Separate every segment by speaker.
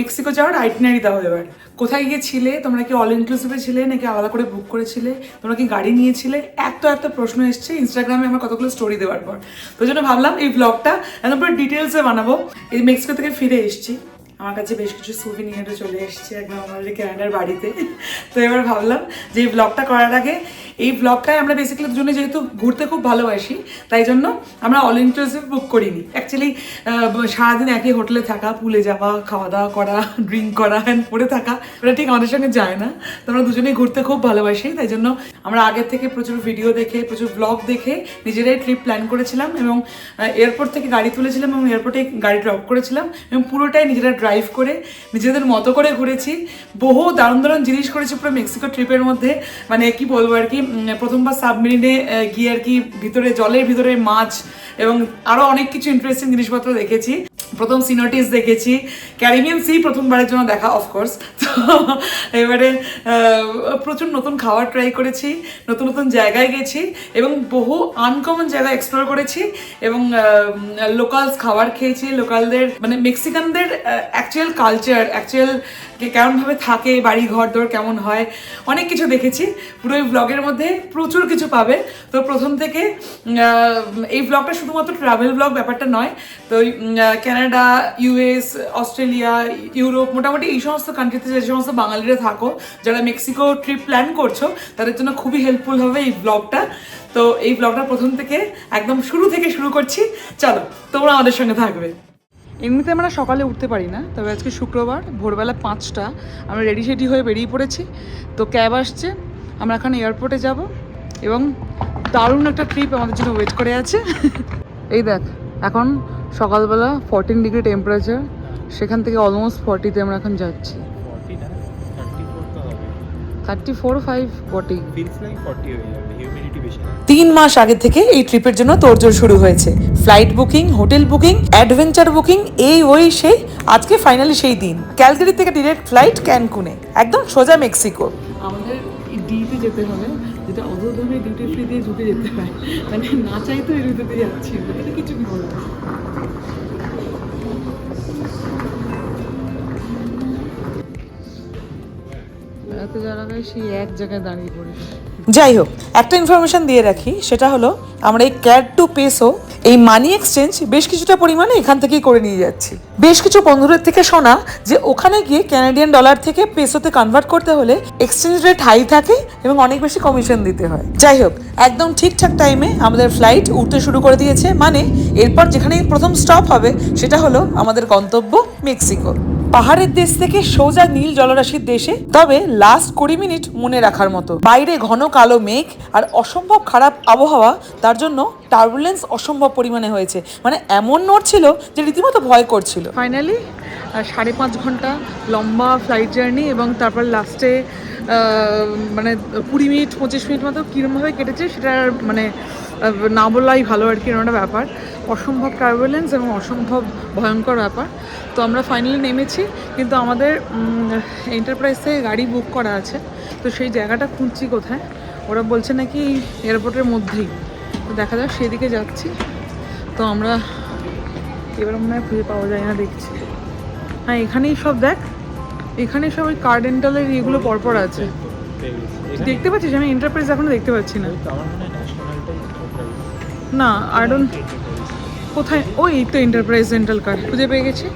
Speaker 1: Mexico যাওয়ার itinerary দাও এবার। কোথায় গিয়েছিলে তোমরা? কি অল ইনক্লুসিভে ছিলে নাকি আলাদা করে বুক করেছিলে? তোমরা কি গাড়ি নিয়েছিলে? এত প্রশ্ন এসছে ইনস্টাগ্রামে আমার কতগুলো স্টোরি দেওয়ার পর। তো জন্য ভাবলাম এই ব্লগটা একদম পুরো ডিটেলসে বানাবো। এই মেক্সিকো থেকে ফিরে এসেছি, আমার কাছে বেশ কিছু সুভিনিয়ারও চলে এসছে একদম আমাদের ক্যানাডার বাড়িতে। তো এবার ভাবলাম যে এই ব্লগটা করার আগে, এই ব্লগটায় আমরা বেসিক্যালি দুজনে যেহেতু ঘুরতে খুব ভালোবাসি তাই জন্য আমরা অল ইনক্লুসিভ বুক করিনি। অ্যাকচুয়ালি সারাদিন একই হোটেলে থাকা, পুলে যাওয়া, খাওয়া দাওয়া করা, ড্রিঙ্ক করা, অ্যান্ড পড়ে থাকা, ওটা ঠিক আমাদের সঙ্গে যায় না। তো আমরা দুজনেই ঘুরতে খুব ভালোবাসি, তাই জন্য আমরা আগের থেকে প্রচুর ভিডিও দেখে, প্রচুর ব্লগ দেখে নিজেরাই ট্রিপ প্ল্যান করেছিলাম এবং এয়ারপোর্ট থেকে গাড়ি তুলেছিলাম এবং এয়ারপোর্টে গাড়ি ড্রপ করেছিলাম এবং পুরোটাই নিজেরা ড্রাইভ করে নিজেদের মতো করে ঘুরেছি। বহু দারুণ দারুণ জিনিস করেছি পুরো মেক্সিকো ট্রিপের মধ্যে। মানে কি বলবো আর কি, প্রথমবার সাবমেরিনে গিয়ে আর কি ভিতরে, জলের ভিতরে মাছ এবং আরও অনেক কিছু ইন্টারেস্টিং জিনিসপত্র দেখেছি। প্রথম সিনোটিস দেখেছি, ক্যারিবিয়ান সি প্রথমবারের জন্য দেখা অফকোর্স। তো এবারে প্রচুর নতুন খাবার ট্রাই করেছি, নতুন নতুন জায়গায় গেছি এবং বহু আনকমন জায়গা এক্সপ্লোর করেছি এবং লোকালস খাবার খেয়েছি, লোকালদের মানে মেক্সিকানদের অ্যাকচুয়াল কালচার, অ্যাকচুয়াল কেমনভাবে থাকে, বাড়ি ঘর দর কেমন হয়, অনেক কিছু দেখেছি। পুরো এই ব্লগের মধ্যে প্রচুর কিছু পাবে। তো প্রথম থেকে এই ব্লগটা শুধুমাত্র ট্রাভেল ব্লগ ব্যাপারটা নয়। তো কানাডা, ইউএস, অস্ট্রেলিয়া, ইউরোপ, মোটামুটি এই সমস্ত কান্ট্রিতে যে সমস্ত বাঙালিরা থাকো, যারা মেক্সিকো ট্রিপ প্ল্যান করছো, তাদের জন্য খুবই হেল্পফুল হবে এই ব্লগটা। তো এই ব্লগটা প্রথম থেকে একদম শুরু থেকে শুরু করছি। চলো তোমরা আমাদের সঙ্গে থাকবে। এমনিতে আমরা সকালে উঠতে পারি না, তবে আজকে শুক্রবার ভোরবেলা 5টা আমরা রেডি হয়ে বেরিয়ে পড়েছি। তো ক্যাব আসছে, আমরা এখন এয়ারপোর্টে যাব এবং দারুণ একটা ট্রিপ আমাদের জন্য ওয়েট করে আছে। এই দেখ, এখন সকালবেলা 14 ডিগ্রি টেম্পারেচার, সেখান থেকে অলমোস্ট 40-তে আমরা এখন যাচ্ছি। 34-5 40 3 মাস আগে থেকে এই ট্রিপের জন্য তোড়জোড় শুরু হয়েছে। Flight booking, hotel booking, adventure booking, এই ওই সেই, আজকে ফাইনালি সেই দিন। ক্যালগারি থেকে ডিরেক্ট ফ্লাইট ক্যানকুনে, একদম সোজা মেক্সিকো। আমাদের ডিতে যেতে হবে, যেটা অধোধনে ডিউটি ফ্রি দিয়ে ঢুকে যেতে হয়, মানে না চাই তো এই রুটিতে যাচ্ছি, এটা কিছু কি বলবো। এত জায়গায় সেই এক জায়গায় দাঁড়িয়ে পড়িস। যাই হোক, একটা ইনফরমেশন দিয়ে রাখি, সেটা হলো আমরা এই ক্যাড টু পেসো, এই মানি এক্সচেঞ্জ বেশ কিছুটা পরিমাণে এখান থেকেই করে নিয়ে যাচ্ছি। বেশ কিছু বন্ধুদের থেকে শোনা যে ওখানে গিয়ে ক্যানাডিয়ান ডলার থেকে পেসোতে কনভার্ট করতে হলে এক্সচেঞ্জ রেট হাই থাকে এবং অনেক বেশি কমিশন দিতে হয়। যাই হোক, একদম ঠিকঠাক টাইমে আমাদের ফ্লাইট উঠতে শুরু করে দিয়েছে। মানে এরপর যেখানেই প্রথম স্টপ হবে সেটা হলো আমাদের গন্তব্য মেক্সিকো। পাহাড়ের দেশ থেকে সোজা নীল জলরাশির দেশে, তবে লাস্ট 20 মিনিট মনে রাখার মতো। বাইরে ঘন কালো মেঘ আর অসম্ভব খারাপ আবহাওয়া, তার জন্য টার্বুলেন্স অসম্ভব পরিমাণে হয়েছে। মানে এমন নড়ছিল যে রীতিমতো ভয় করছিল। ফাইনালি 5.5 ঘন্টা লম্বা ফ্লাইট জার্নি এবং তারপর লাস্টে মানে 20 মিনিট 25 মিনিট মতো কীরকমভাবে কেটেছে সেটা মানে না বলাই ভালো আর কি। এরকম একটা ব্যাপার, অসম্ভব টার্বুলেন্স এবং অসম্ভব ভয়ঙ্কর ব্যাপার। তো আমরা ফাইনালি নেমেছি, কিন্তু আমাদের এন্টারপ্রাইজ থেকে গাড়ি বুক করা আছে। তো সেই জায়গাটা খুঁজছি কোথায়, ওরা বলছে নাকি এয়ারপোর্টের মধ্যেই। তো দেখা যাক, সেদিকে যাচ্ছি। তো আমরা এবার মনে হয় খুঁজে পাওয়া যায় না, দেখছি। হ্যাঁ, এখানেই সব দেখ, এখানেই সব ওই কার ডেন্টালের ইয়েগুলো পরপর আছে, দেখতে পাচ্ছিস? আমি এন্টারপ্রাইজ এখনো দেখতে পাচ্ছি না। না, আই ডোন্ট, কোথায়? ওই তো এন্টারপ্রাইজ রেন্টাল কার খুঁজে পেয়ে গেছি।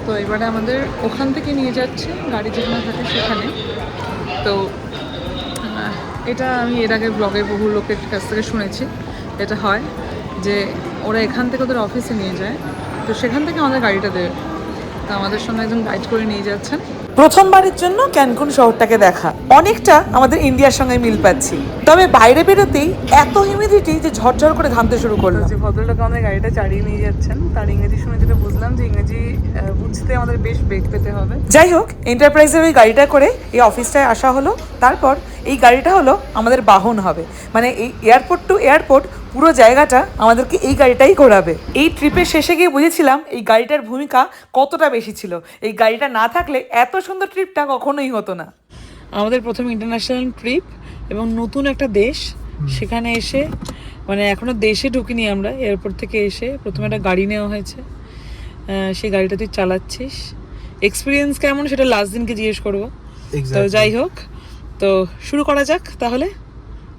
Speaker 1: তো এবারে আমাদের ওখান থেকে নিয়ে যাচ্ছে, গাড়ি যেখানে থাকে সেখানে। তো এটা আমি এর আগে ব্লগের বহু লোকের কাছ থেকে শুনেছি, এটা হয় যে ওরা এখান থেকে ওদের অফিসে নিয়ে যায়, তো সেখান থেকে আমাদের গাড়িটা দেবে। তো আমাদের সঙ্গে একজন গাইড করে নিয়ে যাচ্ছেন। প্রথমবারের জন্য ক্যানকুন শহরটাকে দেখা, অনেকটা আমাদের ইন্ডিয়ার সঙ্গে মিল পাচ্ছি। তবে বাইরে বেরোতেই এত হিউমিডিটি যে ঝরঝর করে ঘামতে শুরু করলো। যে ভদ্রলোক আমাদের গাড়িটা চালিয়ে নিয়ে যাচ্ছেন, তার ইংরেজি শুনে যেটা বুঝলাম যে ইংরেজি বুঝতে আমাদের বেশ বেগ পেতে হবে। যাই হোক, এন্টারপ্রাইজের ওই গাড়িটা করে এই অফিসটায় আসা হলো। তারপর এই গাড়িটা হলো আমাদের বাহন হবে, মানে এই এয়ারপোর্ট টু এয়ারপোর্ট পুরো জায়গাটা আমাদেরকে এই গাড়িটাই ঘোরাবে। এই ট্রিপের শেষে গিয়ে বুঝেছিলাম এই গাড়িটার ভূমিকা কতটা বেশি ছিল। এই গাড়িটা না থাকলে এত সুন্দর ট্রিপটা কখনোই হতো না। আমাদের প্রথম ইন্টারন্যাশনাল ট্রিপ এবং নতুন একটা দেশ, সেখানে এসে মানে এখনও দেশে ঢুকিনি আমরা। এয়ারপোর্ট থেকে এসে প্রথমে একটা গাড়ি নেওয়া হয়েছে, সেই গাড়িটা তুই চালাচ্ছিস। এক্সপিরিয়েন্স কেমন সেটা লাস্ট দিনকে জিজ্ঞেস করবো। তো
Speaker 2: Exactly.
Speaker 1: যাই হোক, তো শুরু করা যাক তাহলে,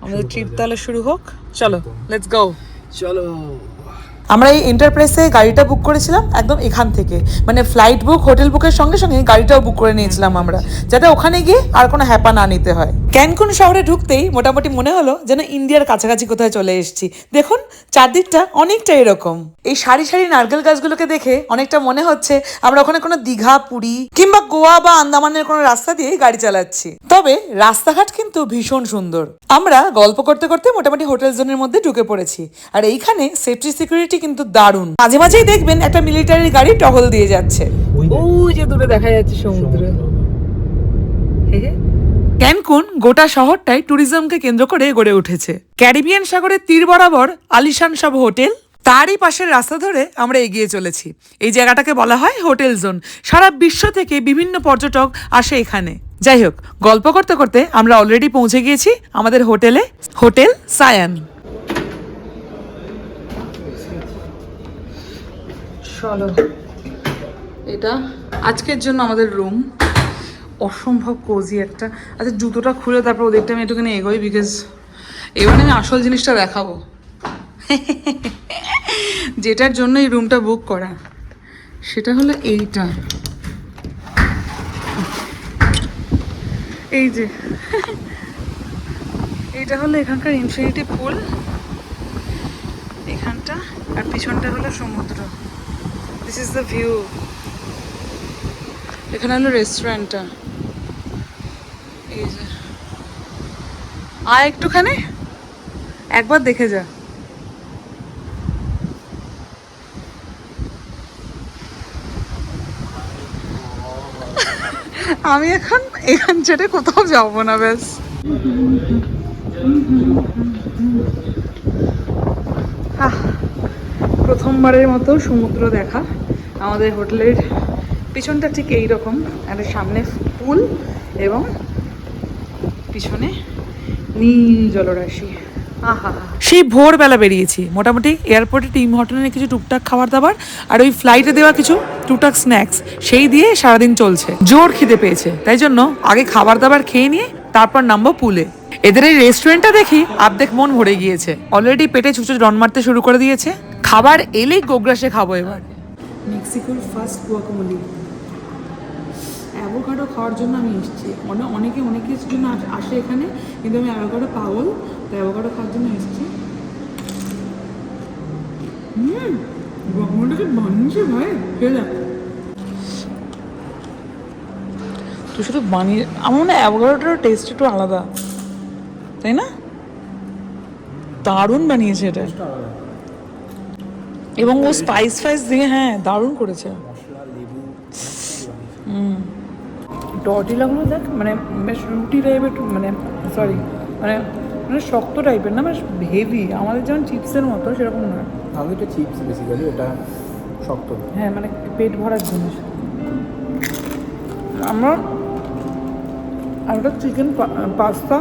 Speaker 1: আমাদের ট্রিপ তাহলে শুরু হোক। চলো, লেটস গো।
Speaker 2: চলো।
Speaker 1: আমরা এই এন্টারপ্রাইজে গাড়িটা বুক করেছিলাম একদম এখান থেকে, মানে ফ্লাইট বুক, হোটেল বুকের সঙ্গে সঙ্গে গাড়িটাও বুক করে নিয়েছিলাম আমরা, যাতে ওখানে গিয়ে আর কোনো হ্যাপা না নিতে হয়। ক্যানকুন শহরে ঢুকতেই মোটামুটি মনে হলো যেন ইন্ডিয়ার কাছাকাছি কোথায় চলে এসেছি। দেখুন চারদিকটা অনেকটা এরকম। এই সারি সারি নারকেল গাছগুলোকে দেখে অনেকটা মনে হচ্ছে আমরা ওখানে কোনো দীঘা, পুরী কিংবা গোয়া বা আন্দামানের কোনো রাস্তা দিয়ে গাড়ি চালাচ্ছি। তবে রাস্তাঘাট কিন্তু ভীষণ সুন্দর। আমরা গল্প করতে করতে মোটামুটি হোটেল জোনের মধ্যে ঢুকে পড়েছি। আর এইখানে সেফটি সিকিউরিটি কিন্তু দারুণ। মাঝে মাঝেই দেখবেন একটা মিলিটারি গাড়ি টহল দিয়ে যাচ্ছে। ওই যে দূরে দেখা যাচ্ছে সমুদ্র। ক্যানকুন গোটা শহরটাই ট্যুরিজমকে কেন্দ্র করে গড়ে উঠেছে। ক্যারিবিয়ান সাগরের তীর বরাবর আলিশান সব হোটেল, তারই পাশের রাস্তা ধরে আমরা এগিয়ে চলেছি। এই জায়গাটাকে বলা হয় হোটেল জোন। সারা বিশ্ব থেকে বিভিন্ন পর্যটক আসে এখানে। যাই হোক, গল্প করতে করতে আমরা অলরেডি পৌঁছে গিয়েছি আমাদের হোটেলে, হোটেল সায়ান। চলো, এটা আজকের জন্য আমাদের রুম। অসম্ভব কোজি একটা। আচ্ছা, জুতোটা খুলে তারপর ওদেরটা আমি একটুখানি এগোই, বিকজ এবার আমি আসল জিনিসটা দেখাবো যেটার জন্য এই রুমটা বুক করা, সেটা হলো এইটা। এই যে এইটা হলো এখানকার ইনফিনিটি পুল, এখানটা, আর পিছনটা হলো সমুদ্র। This is the view. এখানে হলো রেস্টুরেন্টটা। এই যে, আয় একটুখানি, একবার দেখে যা। আমি এখন এখান ছেড়ে কোথাও যাবো না, ব্যাস। প্রথমবারের মতো সমুদ্র দেখা। আমাদের হোটেলের পিছনটা ঠিক এইরকম, একটা সামনে পুল এবং পিছনে নীল জলরাশি। সেই ভোরবেলা বেরিয়েছি, মোটামুটি এয়ারপোর্টে টিম হর্টনের কিছু টুকটাক খাবার দাবার আর ওই ফ্লাইটে দেওয়া কিছু টুকটাক স্ন্যাক্স, সেই দিয়ে সারাদিন চলছে। জোর খিদে পেয়েছে, তাই জন্য আগে খাবার দাবার খেয়ে নিয়ে তারপর নামবো পুলে। এদের এই রেস্টুরেন্টটা দেখি আর্ধেক মন ভরে গিয়েছে, অলরেডি পেটে ছুঁচো রন মারতে শুরু করে দিয়েছে। খাবার এলেই গোগ্রাসে খাবো এবার। মেক্সিকোর ফার্স্ট গুয়াকামোলি, অ্যাভোকাডো খাওয়ার জন্য আমি এসেছি। অনেকে অনেক কিছুর জন্য আসে এখানে, কিন্তু আমি অ্যাভোকাডো পাগল, তাই অ্যাভোকাডো খাওয়ার জন্য এসেছি। গুয়াকামোলিটাকে বানিয়েছে ভাই, খেয়ে দেখ। তুই শুধু বানিয়ে, আমার মনে হয় অ্যাভোকাডোটার টেস্ট একটু আলাদা, তাই না? দারুণ বানিয়েছে এটা, এবং ও স্পাইস ফাইস দিয়ে, হ্যাঁ দারুণ করেছে। টর্টিলাগুলো দেখ, মানে বেশ রুটি টাইপের, মানে সরি, মানে মানে শক্ত টাইপের না, বেশ হেভি। আমাদের যেমন চিপসের মতো সেরকম নয়।
Speaker 2: আমি এটা চিপস বেসিক্যালি, এটা শক্ত।
Speaker 1: হ্যাঁ, মানে পেট ভরার জিনিস। আমরা একটা চিকেন পাস্তা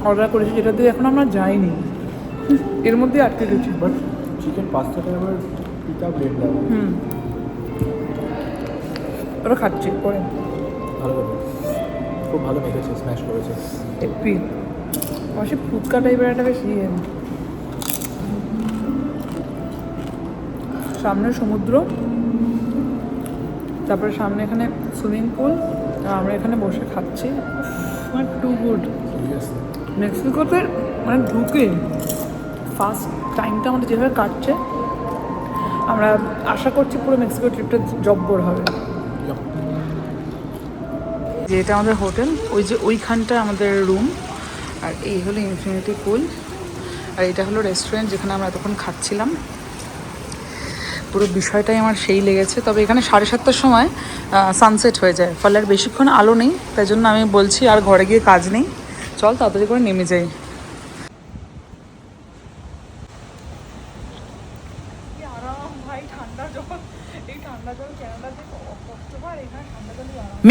Speaker 1: অর্ডার করেছি, যেটা দিয়ে এখন আমরা যাইনি, এর মধ্যে আটকে গেছি।
Speaker 2: বাট চিকেন পাস্তাটা আবার পিতা ব্রেড দেওয়া।
Speaker 1: ওরা খাচ্ছি পরে,
Speaker 2: ভালো করে, খুব ভালো মেখেছে, স্ম্যাশ করেছে।
Speaker 1: এপি অবশ্য ফুচকা টাইপের একটা বেশ ইয়ে। সামনে সমুদ্র, তারপরে সামনে এখানে সুইমিং পুল, আর আমরা এখানে বসে খাচ্ছি। Too good. মেক্সিকোতে মানে ঢুকে ফার্স্ট টাইমটা আমাদের যেভাবে কাটছে, আমরা আশা করছি পুরো মেক্সিকো ট্রিপটা জব্বর হবে। যে এটা আমাদের হোটেল, ওই যে ওইখানটা আমাদের রুম, আর এই হলো ইনফিনিটি পুল, আর এটা হলো রেস্টুরেন্ট যেখানে আমরা এতক্ষণ খাচ্ছিলাম। পুরো বিষয়টাই আমার সেই লেগেছে। তবে এখানে 7:30টার সময় সানসেট হয়ে যায়, ফলে আর বেশিক্ষণ আলো নেই, তাই জন্য আমি বলছি আর ঘরে গিয়ে কাজ নেই, চল তাড়াতাড়ি করে নেমে যাই।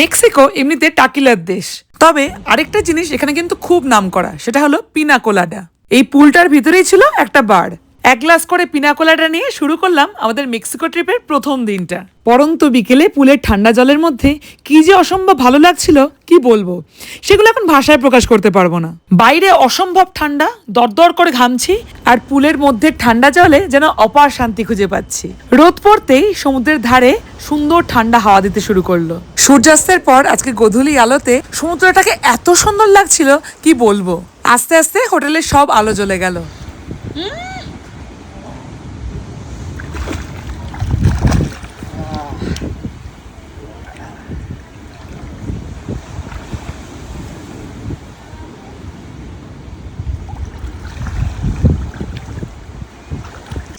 Speaker 1: মেক্সিকো এমনিতে টাকিলার দেশ, তবে আরেকটা জিনিস এখানে কিন্তু খুব নাম করা, সেটা হলো পিনা কোলাডা। এই পুলটার ভিতরেই ছিল একটা বার। এক গ্লাস করে পিনাকোলাটা নিয়ে শুরু করলাম আমাদের মেক্সিকো ট্রিপের প্রথম দিনটা। পরন্ত বিকেলে পুলের ঠান্ডা জলের মধ্যে কি যে অসম্ভব ভালো লাগছিল কি বলবো, সেগুলো এখন ভাষায় প্রকাশ করতে পারবো না। বাইরে অসম্ভব ঠান্ডা, দরদর করে ঘামছি, আর পুলের মধ্যে ঠান্ডা জলে যেন অপার শান্তি খুঁজে পাচ্ছি। রোদ পড়তেই সমুদ্রের ধারে সুন্দর ঠান্ডা হাওয়া দিতে শুরু করলো। সূর্যাস্তের পর আজকে গোধূলি আলোতে সমুদ্রটাকে এত সুন্দর লাগছিল কি বলবো। আস্তে আস্তে হোটেলের সব আলো জ্বলে গেল।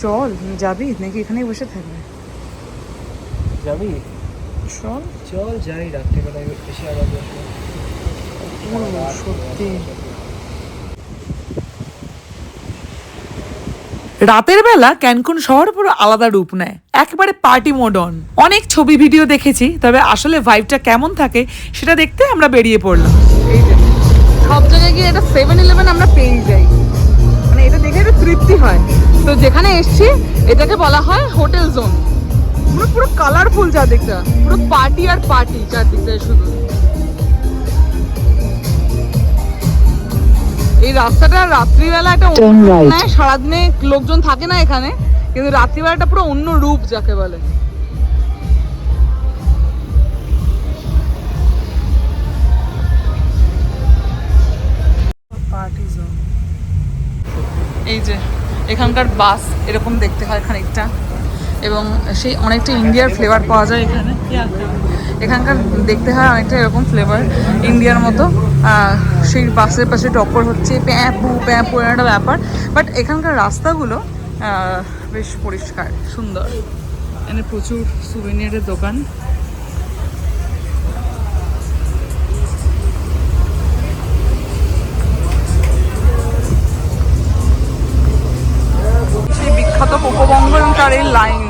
Speaker 1: চল, যাবি নাকি এখানেই বসে থাকবে?
Speaker 2: যাবি?
Speaker 1: চল।
Speaker 2: চল যাই, রাত্রিবেলায় এসে আবার বসবো।
Speaker 1: সত্যি রাতের বেলা ক্যানকুন শহর পুরো আলাদা রূপ নেয়, একেবারে পার্টি মডার্ন। অনেক ছবি ভিডিও দেখেছি, তবে আসলে ভাইবটা কেমন থাকে সেটা দেখতে আমরা বেরিয়ে পড়লাম। এই যে সব জায়গায় গিয়ে এটা 7-Eleven আমরা পেয়ে যাই, মানে এটা দেখে একটু তৃপ্তি হয়। তো যেখানে এসছি এটাকে বলা হয় হোটেল জোন। পুরো কালারফুল চারদিকটা, পুরো পার্টি আর পার্টি চারদিকটা শুধু। এই রাস্তাটা রাত্রিবেলা একটা সারাদিনে লোকজন থাকে না এখানে, কিন্তু রাত্রিবেলাটা পুরো অন্য রূপ যাকে বলে। এই যে এখানকার বাস এরকম দেখতে হয় খানিকটা, এবং সেই অনেকটা ইন্ডিয়ার ফ্লেভার পাওয়া যায় এখানে। এখানকার দেখতে হয় অনেকটা এরকম ফ্লেভার ইন্ডিয়ার মতো। সেই বাসের পাশে টক্কর হচ্ছে, প্যাঁপু প্যাঁপু একটা ব্যাপার। বাট এখানকার রাস্তাগুলো বেশ পরিষ্কার সুন্দর। এখানে প্রচুর সুভেনিয়ারের দোকান। সেই বিখ্যাত কোকোবঙ্গ এবং তার এই লাইন,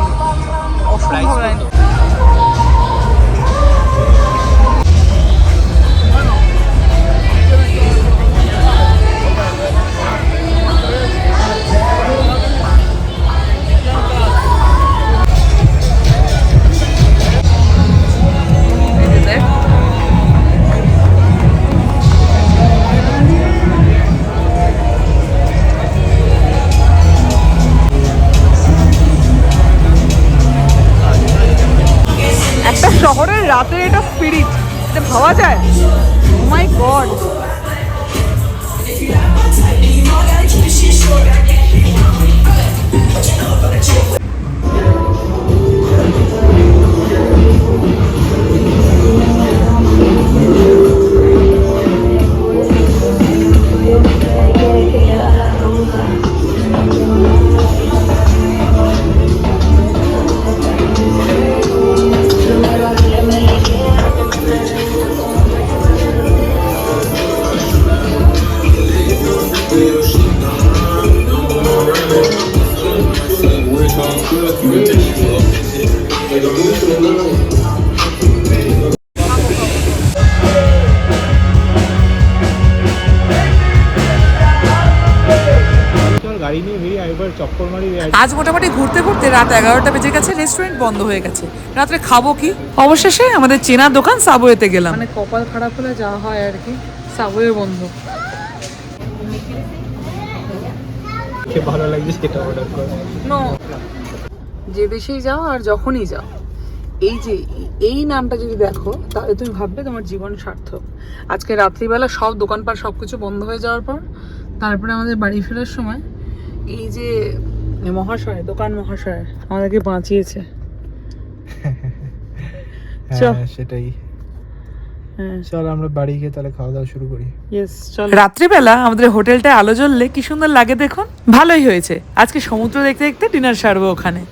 Speaker 1: অসম্ভব লাইন। একটা শহরের রাতের এটা স্পিরিট, এটা ভাবা যায়? ও মাই গড।
Speaker 2: গাড়ি নিয়ে বেরিয়ে একবার চক্কর মারি।
Speaker 1: আজ মোটামুটি ঘুরতে ঘুরতে রাত 11টা বেজে গেছে, রেস্টুরেন্ট বন্ধ হয়ে গেছে। রাত্রে খাবো কি? অবশেষে আমাদের চেনা দোকান সাবওয়েতে গেলাম। মানে কপাল খারাপ হলে যাওয়া হয় আর কি, সাবওয়ে বন্ধ।
Speaker 2: ভালো লাগছে সেটা অর্ডার করো।
Speaker 1: নো, যে দেশেই যাও আর যখনই যাও, এই যে এই নামটা যদি দেখো তাহলে তুমি ভাববে তোমার জীবন সার্থক। আজকে রাত্রিবেলা সব দোকানপাট সবকিছু বন্ধ হয়ে যাওয়ার পর তারপরে আমাদের বাড়ি ফেরার সময় এই যে মহাশয়, দোকান মহাশয় আমাদেরকে বাঁচিয়েছে।
Speaker 2: সেটাই। চল আমরা বাড়ি গিয়ে তাহলে খাওয়া দাওয়া শুরু করি। রাত্রিবেলা আমাদের হোটেলটায় আলো জ্বললে কি সুন্দর লাগে দেখুন। ভালোই হয়েছে, আজকে সমুদ্র দেখতে দেখতে ডিনার সারবো ওখানে।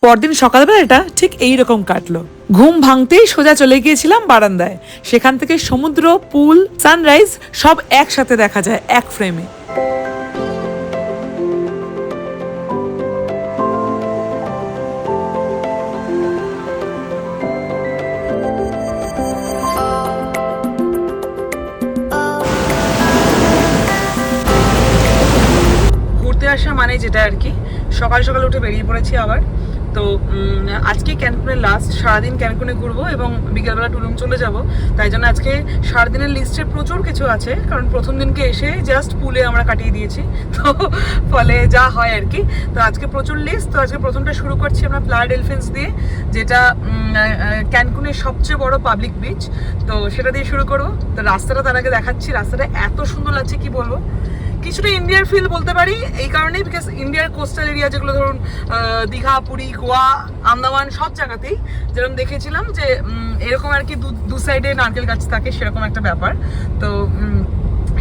Speaker 2: পরদিন সকালবেলাটা ঠিক এইরকম কাটলো। ঘুম ভাঙতেই সোজা চলে গিয়েছিলাম বারান্দায়। সেখান থেকে সমুদ্র, পুল, সানরাইজ সব একসাথে দেখা যায় এক ফ্রেমে। ঘুরতে আসা মানে যেটা আর কি, সকাল সকাল উঠে বেরিয়ে পড়েছি আবার। তো আজকে ক্যানকুনের লাস্ট, সারাদিন ক্যানকুনে ঘুরবো এবং বিকেলবেলা টুলুং চলে যাব। তাই জন্য আজকে সারাদিনের লিস্টে প্রচুর কিছু আছে, কারণ প্রথম দিনকে এসে জাস্ট পুলে আমরা কাটিয়ে দিয়েছি, তো ফলে যা হয় আর কি। তো আজকে প্রচুর লিস্ট। তো আজকে প্রথমটা শুরু করছি আমরা প্লায়া ডেলফিনস দিয়ে, যেটা ক্যানকুনের সবচেয়ে বড় পাবলিক বিচ। তো সেটা দিয়ে শুরু করবো। তো রাস্তাটা তার আগে দেখাচ্ছি। রাস্তাটা এত সুন্দর লাগছে কি বলবো, কিছুটা ইন্ডিয়ার ফিল বলতে পারি এই কারণেই, বিকজ ইন্ডিয়ার কোস্টাল এরিয়া যেগুলো ধরুন দীঘা, পুরী, গোয়া, আন্দামান সব জায়গাতেই যেরকম দেখেছিলাম যে এরকম আর কি দু সাইডে নারকেল গাছ থাকে, সেরকম একটা ব্যাপার। তো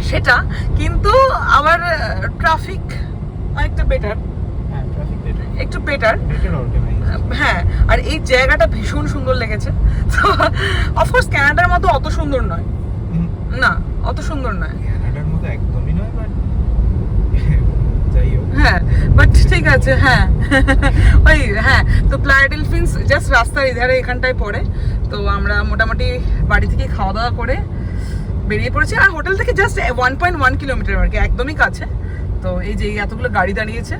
Speaker 2: সেটা কিন্তু আবার ট্রাফিক অনেকটা বেটার, একটু বেটার। হ্যাঁ, আর এই জায়গাটা ভীষণ সুন্দর লেগেছে। তো অফকোর্স ক্যানাডার মতো অত সুন্দর নয়, না অত সুন্দর নয়,
Speaker 3: ক্যানাডার মতো একদমই নয়, বাট যাই হোক,
Speaker 2: হ্যাঁ বাট ঠিক আছে। হ্যাঁ ওই হ্যাঁ, তো প্লায়া ডেলফিনস জাস্ট রাস্তার এধারে এখানটায় পড়ে। তো আমরা মোটামুটি বাড়ি থেকে খাওয়া দাওয়া করে বেরিয়ে পড়েছি, আর হোটেল থেকে জাস্ট 1.1 কিলোমিটার আর কি, একদমই কাছে। তো এই যে এতগুলো গাড়ি দাঁড়িয়েছে,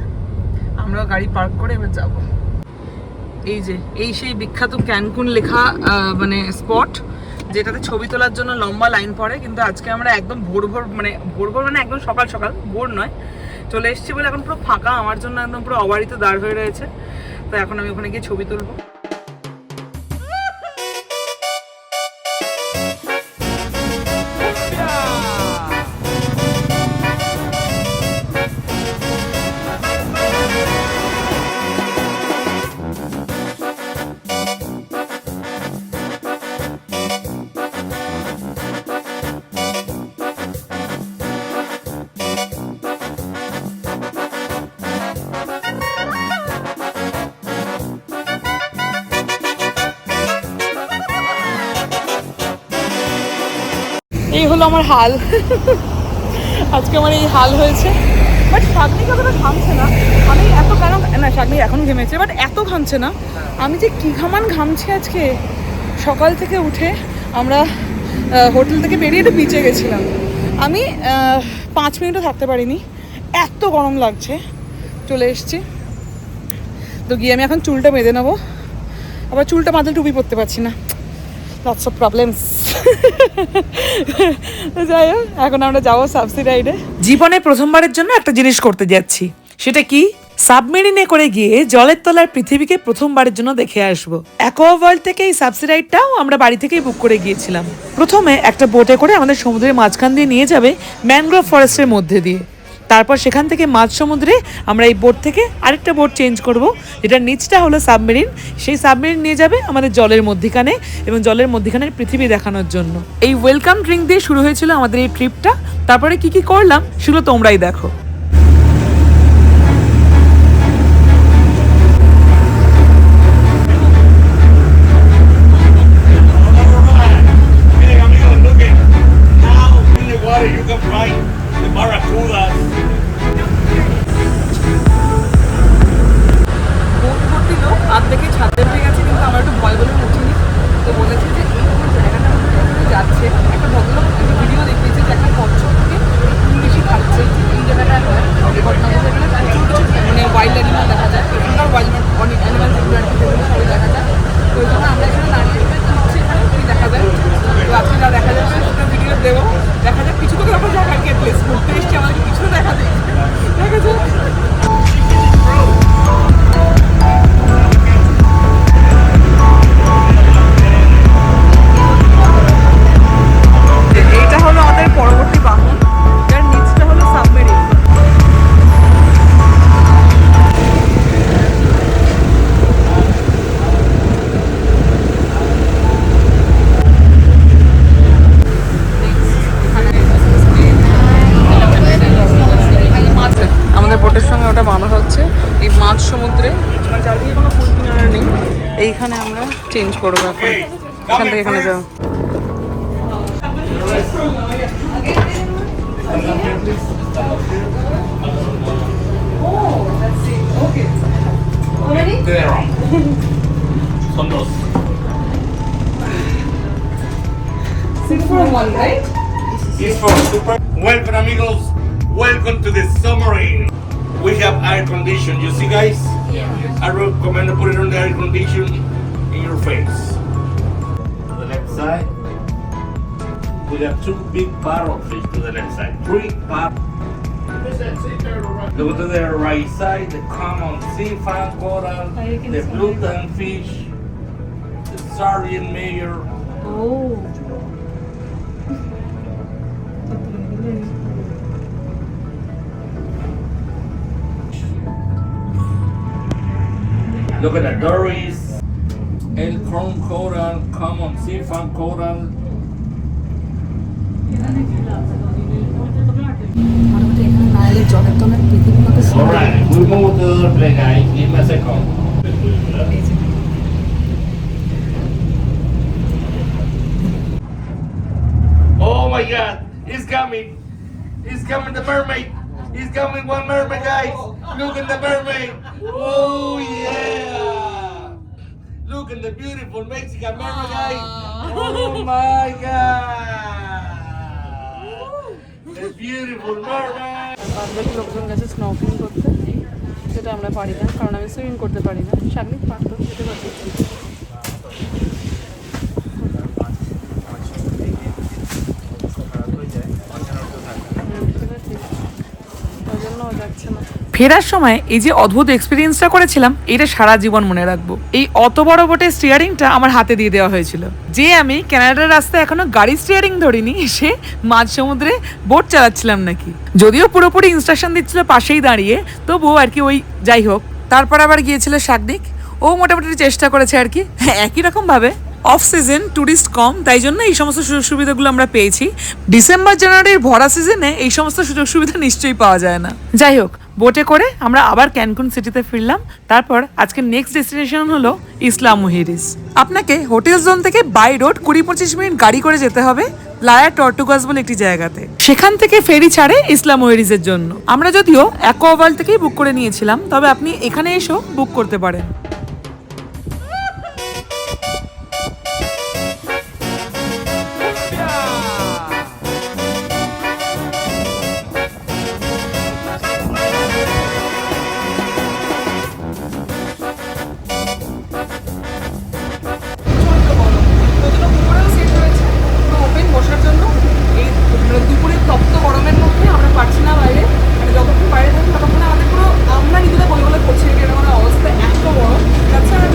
Speaker 2: আমরা গাড়ি পার্ক করে এবার যাব। এই যে এই সেই বিখ্যাত ক্যানকুন লেখা মানে স্পট, যেটাতে ছবি তোলার জন্য লম্বা লাইন পড়ে। কিন্তু আজকে আমরা একদম ভোর ভোর মানে একদম সকাল সকাল, ভোর নয়, চলে এসেছি বলে এখন পুরো ফাঁকা, আমার জন্য একদম পুরো অবারিত দাঁড় হয়ে রয়েছে। তো এখন আমি ওখানে গিয়ে ছবি তুলবো। এই হলো আমার হাল। আজকে আমার এই হাল হয়েছে। বাট শাগনি কতটা ঘামছে না, আমি এত কেন না, শাগনি এখন ঘেমেছে বাট এত ঘামছে না। আমি যে কী ঘামছি আজকে। সকাল থেকে উঠে আমরা হোটেল থেকে বেরিয়ে একটু বিচে গেছিলাম, আমি 5 মিনিটও থাকতে পারিনি, এত গরম লাগছে। চলে এসছি, তো গিয়ে আমি এখন চুলটা বেঁধে নেবো। আবার চুলটা বাঁধলে টুপি পরতে পারছি না, lots of problems. যাই হোক, এখন আমরা যাবো সাবসিডাইডে। জীবনে প্রথমবারের জন্য একটা জিনিস করতে যাচ্ছি, সেটা কি সাবমেরিনে করে গিয়ে জলের তলার পৃথিবীকে প্রথমবারের জন্য দেখে আসবো। অ্যাকোয়া ওয়ার্ল্ড থেকে এই সাবসিডাইডটাও আমরা বাড়ি থেকেই বুক করে গিয়েছিলাম। প্রথমে একটা বোটে করে আমাদের সমুদ্রের মাঝখান দিয়ে নিয়ে যাবে ম্যানগ্রোভ ফরেস্টের মধ্যে দিয়ে। তারপর সেখান থেকে মাঝ সমুদ্রে আমরা এই বোট থেকে আরেকটা বোট চেঞ্জ করব, যেটার নিচটা হলো সাবমেরিন। সেই সাবমেরিন নিয়ে যাবে আমাদের জলের মধ্যিখানে, এবং জলের মধ্যিখানের পৃথিবী দেখানোর জন্য। এই ওয়েলকাম ড্রিঙ্ক দিয়ে শুরু হয়েছিল আমাদের এই ট্রিপটা। তারপরে কি কি করলাম সেগুলো তোমরাই দেখো।
Speaker 3: you can find the barracudas.
Speaker 2: থেকে ছাদে উঠে গেছে, কিন্তু আমার একটু ভয় বলে উঠিনি। তো বলেছে যে এই জায়গাটা যাচ্ছে, একটা ভদ্রলোক একটা ভিডিও দেখিয়েছে যে একটা কচ্ছপকে বেশি খাচ্ছে। এই জায়গাটা হয় মানে ওয়াইল্ড অ্যানিমাল দেখা যায়, এখানকার ওয়াইল্ড অনেক অ্যানিমাল যেগুলো আর কি সবাই দেখা যায়। তো ওই জন্য আমরা এখানে দাঁড়িয়ে দিচ্ছি, এখানে কি দেখা যায়। তো আজকে যা দেখা যাচ্ছে সেটা ভিডিও দেবো, দেখা যাক। কিছু তো দেখা যাক আর কি, প্লেস ঘুরতে এসছি, আমাদের কিছু দেখা যায়, দেখা যাক। এইটা হলো আমাদের পরবর্তী বাহন, যার নিচটা হলো সাবমেরিন। আমাদের বোটের সঙ্গে ওটা বাঁধা হচ্ছে এই মাঝ সমুদ্রে। আমার চারদিকে কোনো ফুল কিনারা নেই, এইখানে আমরা চেঞ্জ করবো এখন, এখান থেকে এখানে যাও।
Speaker 4: It's for super. Welcome, amigos. Welcome to the submarine. We have air condition. You see, guys? Yeah. I recommend to put it on the air condition in your face. To the left side, we have two big parrotfish to the left side. Three parrot. Look to the right side, the common sea fan coral, the blue tongue fish, the sardine mayor.
Speaker 2: Oh.
Speaker 4: Look at the Doris, El Chrome coral, common sea fan coral. Alright, we move to the other place, guys. Give me a second. Oh my god, it's coming. It's coming, the mermaid. It's coming, one mermaid, guys. Look at the mermaid. Oh yeah. Look at the beautiful Mexican mermaid, guys. Oh my god. The beautiful mermaid.
Speaker 2: বাদবাকি লোকজন গেছে snorkelling করতে, সেটা আমরা পারি না, কারণ আমি সুইমিং করতে পারি না। সাগরিক পারতো, যেতে পারছি। ফেরার সময় এই যে অদ্ভুত এক্সপিরিয়েন্সটা করেছিলাম, এটা সারা জীবন মনে রাখবো। এই অত বড় বোটের স্টিয়ারিংটা আমার হাতে দিয়ে দেওয়া হয়েছিল, যে আমি কানাডার রাস্তায় এখনো গাড়ি স্টিয়ারিং ধরিনি, এসে মাঝ সমুদ্রে বোট চালাচ্ছিলাম নাকি। যদিও পুরোপুরি ইনস্ট্রাকশন দিচ্ছিল পাশেই দাঁড়িয়ে, তবুও আর কি, ওই যাই হোক। তারপর আবার গিয়েছিল শাগনিক, ও মোটামুটি চেষ্টা করেছে আর কি, একই রকম ভাবে। অফ সিজন, টুরিস্ট কম, তাই জন্য এই সমস্ত সুযোগ সুবিধাগুলো আমরা পেয়েছি। ডিসেম্বর জানুয়ারির ভরা সিজনে এই সমস্ত সুযোগ সুবিধা নিশ্চয়ই পাওয়া যায় না। যাই হোক, বোটে করে আমরা আবার ক্যানকুন সিটিতে ফিরলাম। তারপর আজকে নেক্সট ডেস্টিনেশন হলো ইসলা মুহিরিজ। আপনাকে হোটেল জোন থেকে বাই রোড 20-25 মিনিট গাড়ি করে যেতে হবে প্লায়া টর্টুগাস বলে একটি জায়গাতে। সেখান থেকে ফেরি ছাড়ে ইসলা মুহিরিজের জন্য। আমরা যদিও অ্যাকোয়া ওয়ার্ল্ড থেকেই বুক করে নিয়েছিলাম, তবে আপনি এখানে এসেও বুক করতে পারেন। বসার জন্য এই দুপুরে তপ্ত গরমের মধ্যে আমরা পারছি না বাইরে, মানে যতক্ষণ বাইরে থাকি ততক্ষণ আমাদের পুরো আমরা নিজেরা বলে বলে করছি এরকম অবস্থা, এত গরম। তাছাড়া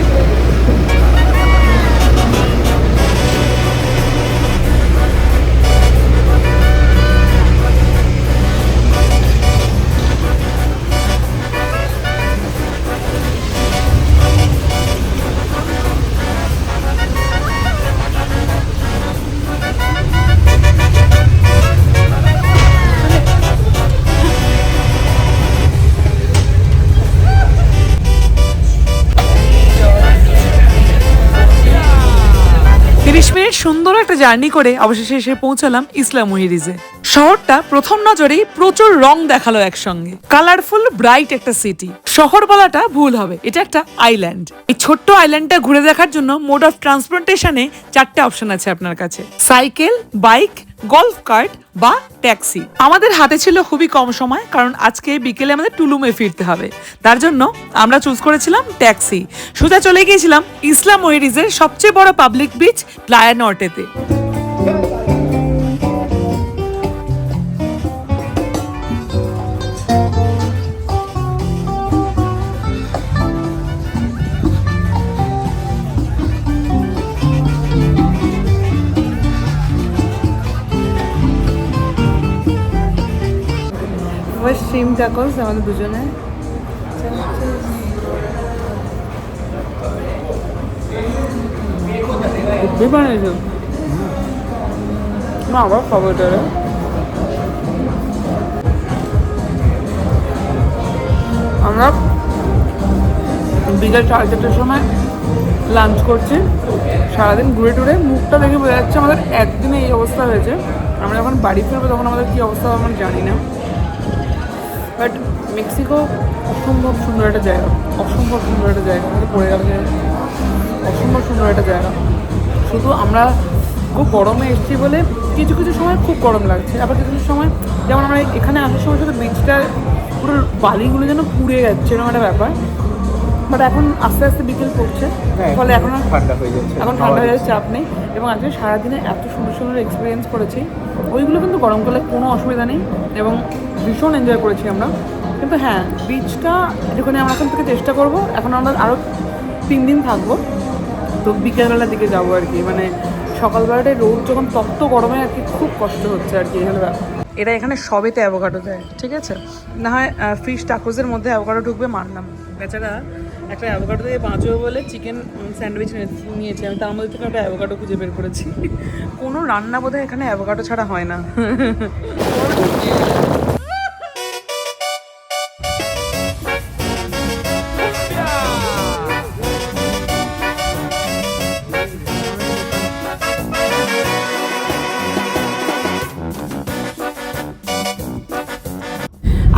Speaker 2: সুন্দর একটা জার্নি করে অবশেষে এসে পৌঁছালাম ইসলা মুহিরিজে। শহরটা প্রথম নজরেই প্রচুর রং দেখালো একসঙ্গে, কালারফুল ব্রাইট একটা সিটি। শহর বলাটা ভুল হবে, এটা একটা আইল্যান্ড। এই ছোট্ট আইল্যান্ডটা ঘুরে দেখার জন্য মোড অফ ট্রান্সপোর্টেশনে 4টে অপশন আছে আপনার কাছে: সাইকেল, বাইক, গলফ কার্ট বা ট্যাক্সি। আমাদের হাতে ছিল খুবই কম সময়, কারণ আজকে বিকেলে আমাদের টুলুমে ফিরতে হবে। তার জন্য আমরা চুজ করেছিলাম ট্যাক্সি। সোজা চলে গিয়েছিলাম ইসলা মুহিরিজের সবচেয়ে বড় পাবলিক বিচ প্লায়া নর্টেতে। স্ট্রিম ট্যাকলস আমাদের দুজনে। আবার খাবো এটা। আমরা
Speaker 1: বিকেল 4:30টার সময় লাঞ্চ করছি। সারাদিন ঘুরে টুরে মুখটা দেখে বোঝা যাচ্ছে আমাদের একদিনে এই অবস্থা হয়েছে। আমরা যখন বাড়ি ফিরবো তখন আমাদের কী অবস্থা হবে আমরা জানি না। বাট মেক্সিকো অসম্ভব সুন্দর একটা জায়গা, অসম্ভব সুন্দর একটা জায়গা। আমাদের পড়ে গেল যে অসম্ভব সুন্দর একটা জায়গা। শুধু আমরা খুব গরমে এসেছি বলে কিছু কিছু সময় খুব গরম লাগছে, আবার কিছু কিছু সময় যেমন আমরা এখানে আসার সময় শুধু বিচটা পুরো বালিগুলো যেন পুড়ে যাচ্ছে এরকম একটা ব্যাপার। বাট এখন আস্তে আস্তে বিকেল পড়ছে, ফলে এখন
Speaker 3: ঠান্ডা হয়ে যাচ্ছে,
Speaker 1: এখন ঠান্ডা হয়ে যাচ্ছে চাপ নেই। এবং আজকে সারাদিনে এত সুন্দর সুন্দর এক্সপিরিয়েন্স করেছি, ওইগুলো কিন্তু গরমকালে কোনো অসুবিধা নেই এবং ভীষণ এনজয় করেছি আমরা। কিন্তু হ্যাঁ, বিচটা যেখানে আমরা এখন থেকে চেষ্টা করবো, এখন আমরা আরও 3 দিন থাকবো, তো বিকেলবেলার দিকে যাবো আর কি। মানে সকালবেলাটায় রোদ যখন তপ্ত গরমে আর কি খুব কষ্ট হচ্ছে আর কি, এই হলো ব্যাপার। এরা এখানে সবেতে অ্যাভোকাডো দেয়, ঠিক আছে? না হয় ফিশ টাকোসের মধ্যে অ্যাভোকাডো ঢুকবে মানলাম, বেচারা একটা অ্যাভোকাডো দিয়ে বাঁচবে বলে চিকেন স্যান্ডউইচ নিয়েছি আমি, তার মধ্যে থেকে একটা অ্যাভোকাডো খুঁজে বের করেছি। কোনো রান্না বোধহয় এখানে অ্যাভোকাডো ছাড়া হয় না।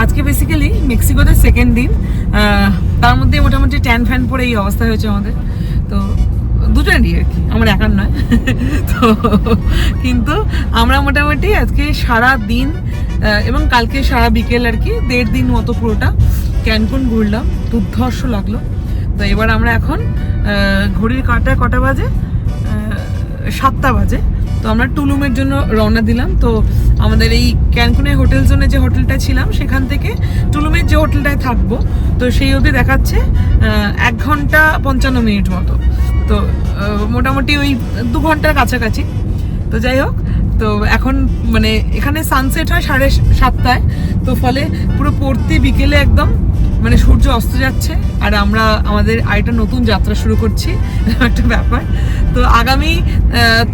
Speaker 1: আজকে বেসিক্যালি মেক্সিকোতে সেকেন্ড দিন, তার মধ্যে মোটামুটি ট্যান ফ্যান পরে এই অবস্থা হয়েছে আমাদের। তো দুজনেরই আর কি, আমার একার নয়। তো কিন্তু আমরা মোটামুটি আজকে সারা দিন এবং কালকে সারা বিকেল আর কি 1.5 দিন মতো পুরোটা ক্যানকুন ঘুরলাম, দুর্ধর্ষ লাগলো। তো এবার আমরা এখন ঘড়ির কাঁটায় কটা বাজে, 7টা বাজে। তো আমরা টুলুমের জন্য রওনা দিলাম। তো আমাদের এই ক্যানকুনের হোটেল জোনে যে হোটেলটা ছিলাম সেখান থেকে টুলুমের যে হোটেলটায় থাকবো, তো সেই অবধি দেখাচ্ছে 1 ঘন্টা 55 মিনিট মতো। তো মোটামুটি ওই 2 ঘন্টার কাছাকাছি। তো যাই হোক, তো এখন মানে এখানে সানসেট হয় 7:30টায়, তো ফলে পুরো পড়তে বিকেলে একদম মানে সূর্য অস্ত যাচ্ছে আর আমরা আমাদের আরেকটা নতুন যাত্রা শুরু করছি, একটা ব্যাপার। তো আগামী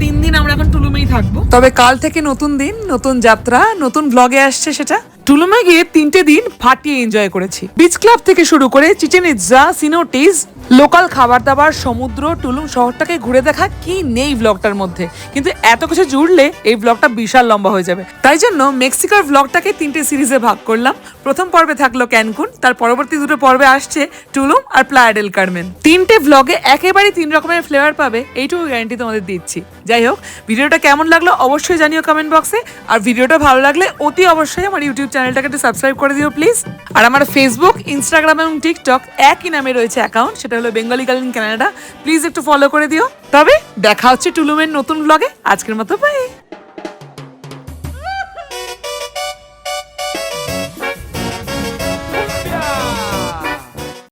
Speaker 1: 3 দিন আমরা এখন টুলুমেই থাকবো, তবে কাল থেকে নতুন দিন, নতুন যাত্রা, নতুন ব্লগে আসছে সেটা। টুলুমে গিয়ে 3টে দিন ফাটিয়ে এনজয় করেছি। বিচ ক্লাব থেকে শুরু করে চিচেন ইৎজা, সিনোটিজ, লোকাল খাবার দাবার, সমুদ্র, টুলুম শহরটাকে ঘুরে দেখা কি নেই ব্লগটার মধ্যে। কিন্তু এত কিছু জুড়লে এই ব্লগটা বিশাল লম্বা হয়ে যাবে, তাই জন্য মেক্সিকোর ব্লগটাকে 3টে সিরিজে ভাগ করলাম। প্রথম পর্বে থাকলো ক্যানকুন, তার পরবর্তী 2টো পর্বে আসছে টুলুম আর প্লায়া ডেল কারমেন। 3টে ব্লগে একেবারে 3 রকমের ফ্লেভার পাবে, এইটুকু গ্যারান্টি তোমাদের দিচ্ছি। যাই হোক, ভিডিওটা কেমন লাগলো অবশ্যই জানিও কমেন্ট বক্সে। আর ভিডিওটা ভালো লাগলে অতি অবশ্যই আমার ইউটিউব চ্যানেলটাকে একটু সাবস্ক্রাইব করে দিও প্লিজ। আর আমার ফেসবুক, ইনস্টাগ্রাম এবং টিকটক একই নামে রয়েছে অ্যাকাউন্ট, সেটা হলো Bengali girl in Canada. Please একটু ফলো করে দিও। তবে দেখা হচ্ছে টুলুমের নতুন ব্লগে। আজকের মতো বাই।